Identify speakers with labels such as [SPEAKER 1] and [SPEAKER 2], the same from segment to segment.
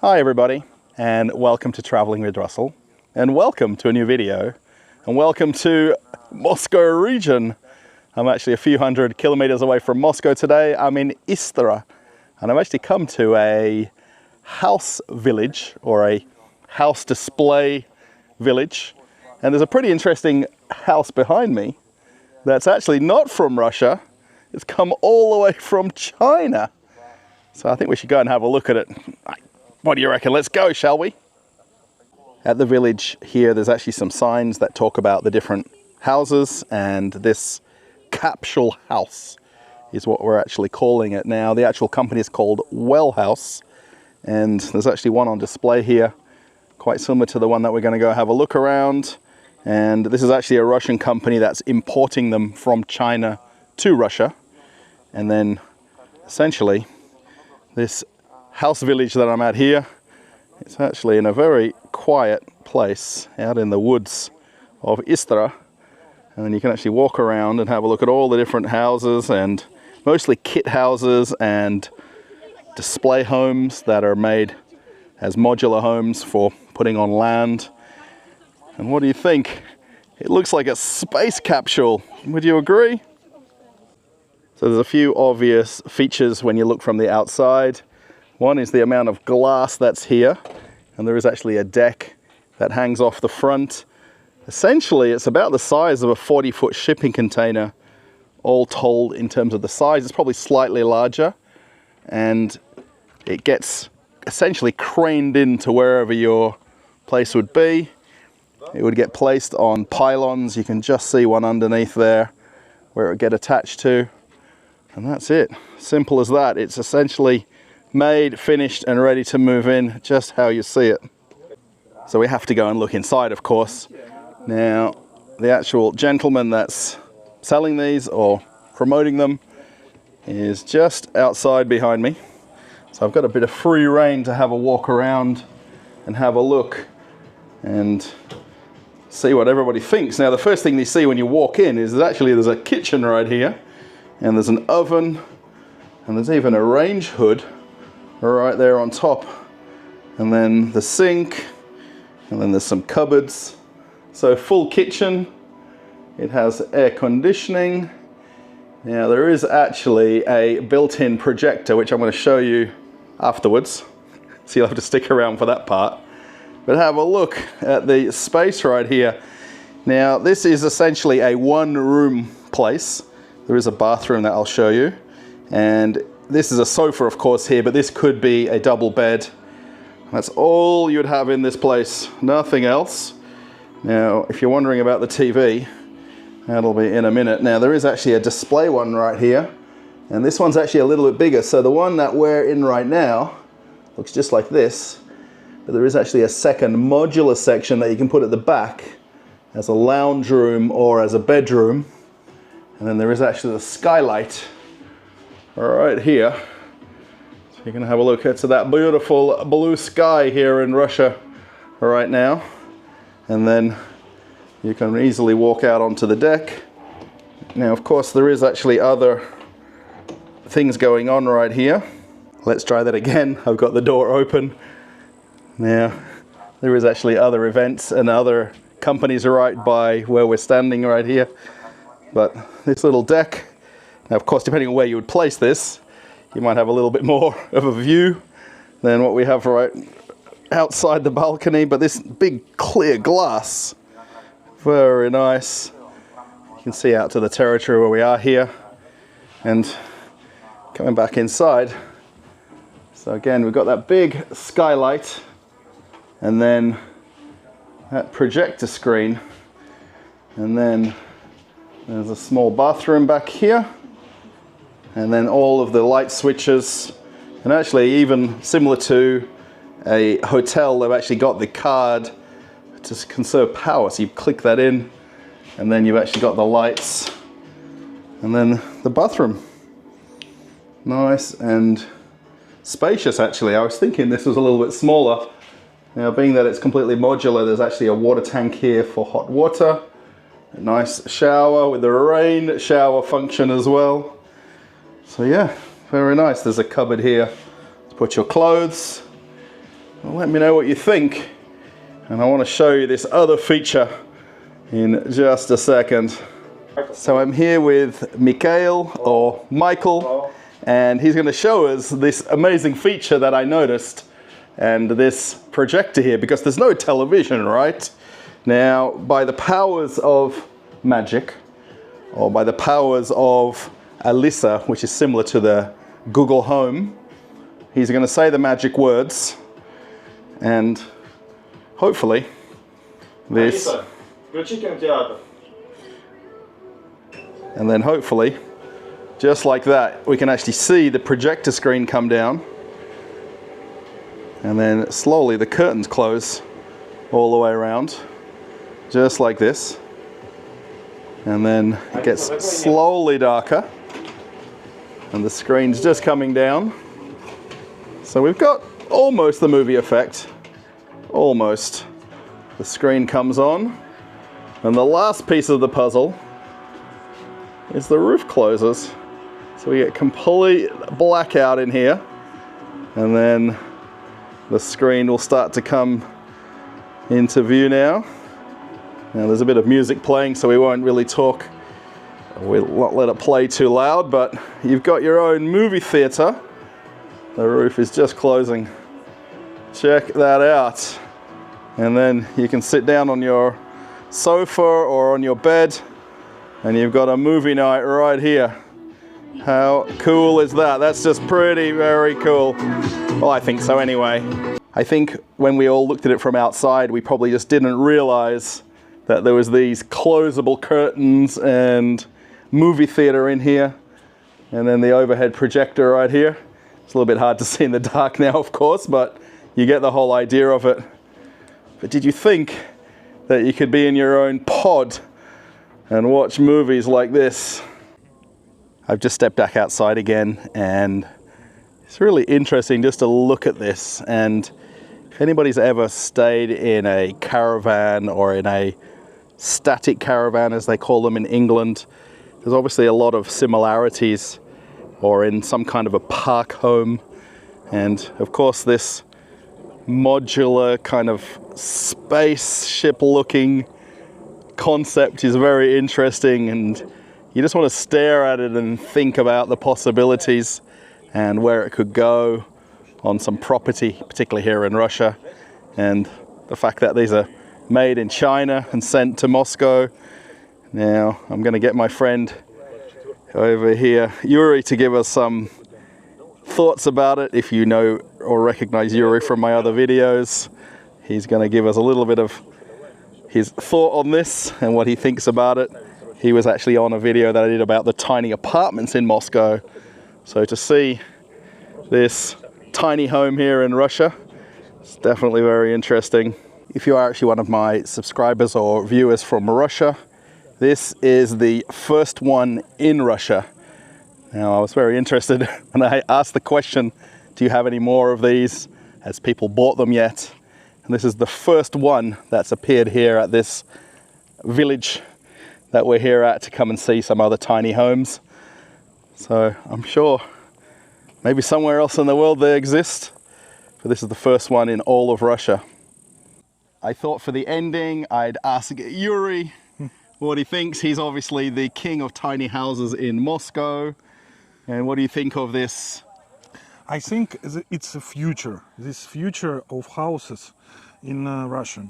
[SPEAKER 1] Hi everybody, and welcome to Traveling with Russell, and welcome to a new video, and welcome to Moscow region. I'm actually a few hundred kilometers away from Moscow today. I'm in Istra, and I've actually come to a house village, or a house display village, and there's a pretty interesting house behind me that's actually not from Russia. It's come all the way from China. So I think we should go and have a look at it. What do you reckon? Let's go, shall we? At the village here, there's actually some signs that talk about the different houses, and this Capsule House is what we're actually calling it now. The actual company is called Well House, and there's actually one on display here, quite similar to the one that we're going to go have a look around. And this is actually a Russian company that's importing them from China to Russia. And then essentially this house village that I'm at here, it's actually in a very quiet place out in the woods of Istra, and then you can actually walk around and have a look at all the different houses, and mostly kit houses and display homes that are made as modular homes for putting on land. And what do you think? It looks like a space capsule. Would you agree? So there's a few obvious features when you look from the outside. One is the amount of glass that's here, and there is actually a deck that hangs off the front. Essentially, it's about the size of a 40-foot shipping container, all told in terms of the size. It's probably slightly larger, and it gets essentially craned into wherever your place would be. It would get placed on pylons. You can just see one underneath there where it would get attached to, and that's it. Simple as that. It's essentially made, finished, and ready to move in, just how you see it. So we have to go and look inside, of course. Now, the actual gentleman that's selling these or promoting them is just outside behind me. So I've got a bit of free rein to have a walk around and have a look and see what everybody thinks. Now, the first thing you see when you walk in is there's a kitchen right here, and there's an oven, and there's even a range hood right there on top, and then the sink, and then there's some cupboards. So full kitchen. It has air conditioning. Now there is actually a built-in projector, which I'm going to show you afterwards, so you'll have to stick around for that part. But have a look at the space right here. Now this is essentially a one-room place. There is a bathroom that I'll show you, and this is a sofa, of course, here, but this could be a double bed. That's all you'd have in this place, nothing else. Now, if you're wondering about the TV, that'll be in a minute. Now, there is actually a display one right here, and this one's actually a little bit bigger. So the one that we're in right now looks just like this, but there is actually a second modular section that you can put at the back as a lounge room or as a bedroom. And then there is actually the skylight right here. So you can have a look at that beautiful blue sky here in Russia right now. And then you can easily walk out onto the deck. Now, of course, there is actually other things going on right here. Let's try that again. I've got the door open. Now, there is actually other events and other companies right by where we're standing right here. But this little deck, now of course, depending on where you would place this, you might have a little bit more of a view than what we have right outside the balcony. But this big clear glass, very nice. You can see out to the territory where we are here. And coming back inside, so again, we've got that big skylight, and then that projector screen, and then there's a small bathroom back here, and then all of the light switches. And actually, even similar to a hotel, they've actually got the card to conserve power. So you click that in, and then you've actually got the lights, and then the bathroom. Nice and spacious, actually. I was thinking this was a little bit smaller. Now, being that it's completely modular, there's actually a water tank here for hot water. A nice shower with a rain shower function as well. So yeah, very nice. There's a cupboard here to put your clothes. Well, let me know what you think. And I want to show you this other feature in just a second. So I'm here with Mikhail, or Michael, and he's going to show us this amazing feature that I noticed, and this projector here, because there's no television, right? Now, by the powers of magic, or by the powers of Alyssa, which is similar to the Google Home, he's going to say the magic words, and hopefully this...
[SPEAKER 2] Алиса, включи кинотеатр.
[SPEAKER 1] And then hopefully, just like that, we can actually see the projector screen come down. And then slowly the curtains close all the way around, just like this. And then it gets slowly darker. And the screen's just coming down. So we've got almost the movie effect. Almost. The screen comes on. And the last piece of the puzzle is the roof closes. So we get complete blackout in here. And then the screen will start to come into view now. Now there's a bit of music playing, so we won't really talk. We'll not let it play too loud, but you've got your own movie theater. The roof is just closing. Check that out. And then you can sit down on your sofa or on your bed, and you've got a movie night right here. How cool is that? That's just very cool. Well, I think so anyway. I think when we all looked at it from outside, we probably just didn't realize that there was these closable curtains and movie theater in here, and then the overhead projector right here. It's a little bit hard to see in the dark now, of course, but you get the whole idea of it. But did you think that you could be in your own pod and watch movies like this? I've just stepped back outside again, and it's really interesting just to look at this. And if anybody's ever stayed in a caravan, or in a static caravan as they call them in England, there's obviously a lot of similarities, or in some kind of a park home. And of course this modular kind of spaceship looking concept is very interesting, and you just want to stare at it and think about the possibilities and where it could go on some property, particularly here in Russia. And the fact that these are made in China and sent to Moscow. Now I'm going to get my friend over here, Yuri, to give us some thoughts about it. If you know or recognize Yuri from my other videos, he's going to give us a little bit of his thought on this and what he thinks about it. He was actually on a video that I did about the tiny apartments in Moscow. So to see this tiny home here in Russia, it's definitely very interesting. If you are actually one of my subscribers or viewers from Russia, this is the first one in Russia. Now, I was very interested when I asked the question, do you have any more of these? Has people bought them yet? And this is the first one that's appeared here at this village that we're here at, to come and see some other tiny homes. So I'm sure maybe somewhere else in the world they exist, but this is the first one in all of Russia. I thought for the ending I'd ask Yuri what he thinks. He's obviously the king of tiny houses in Moscow. And what do you think of this?
[SPEAKER 3] I think it's a future, this future of houses in Russia.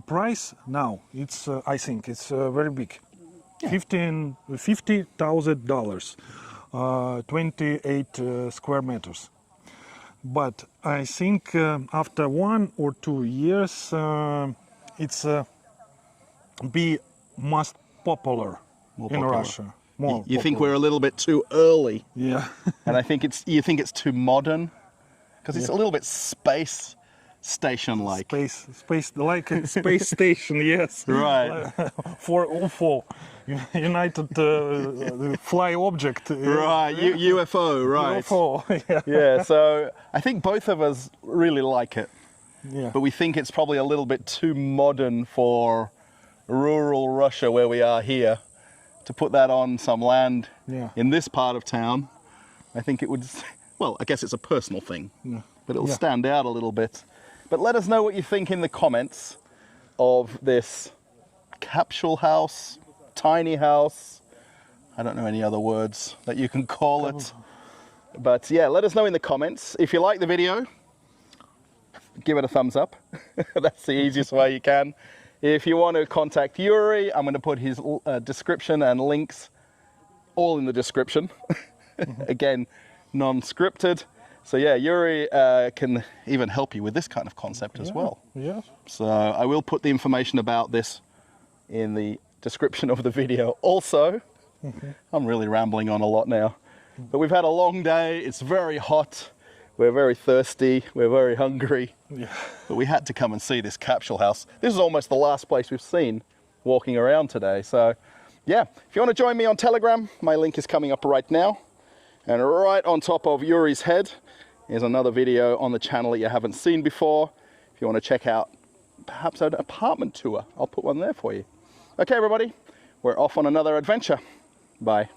[SPEAKER 3] Price now, it's I think it's very big. Yeah. $50,000, 28 square meters. But I think after 1 or 2 years, it's be most popular in Russia.
[SPEAKER 1] You think we're a little bit too early?
[SPEAKER 3] Yeah.
[SPEAKER 1] And I think you think it's too modern, because it's a little bit space station-like.
[SPEAKER 3] Space like a space station, yes.
[SPEAKER 1] Right.
[SPEAKER 3] For UFO, United Fly Object.
[SPEAKER 1] Right, UFO, right.
[SPEAKER 3] UFO, yeah.
[SPEAKER 1] Yeah, so I think both of us really like it.
[SPEAKER 3] Yeah.
[SPEAKER 1] But we think it's probably a little bit too modern for rural Russia where we are here. To put that on some land in this part of town, I think it would, well, I guess it's a personal thing.
[SPEAKER 3] Yeah.
[SPEAKER 1] but it'll
[SPEAKER 3] Yeah.
[SPEAKER 1] stand out a little bit. But let us know what you think in the comments of this capsule house, tiny house. I don't know any other words that you can call it. But yeah, let us know in the comments. If you like the video, give it a thumbs up. That's the easiest way you can. If you want to contact Yuri, I'm going to put his description and links all in the description. Again, non-scripted. So yeah, Yuri can even help you with this kind of concept as well.
[SPEAKER 3] Yeah.
[SPEAKER 1] So I will put the information about this in the description of the video also. I'm really rambling on a lot now. But we've had a long day, it's very hot, we're very thirsty, we're very hungry.
[SPEAKER 3] Yeah.
[SPEAKER 1] But we had to come and see this capsule house. This is almost the last place we've seen walking around today. So yeah, if you want to join me on Telegram, my link is coming up right now. And right on top of Yuri's head is another video on the channel that you haven't seen before. If you want to check out perhaps an apartment tour, I'll put one there for you. Okay, everybody, we're off on another adventure. Bye.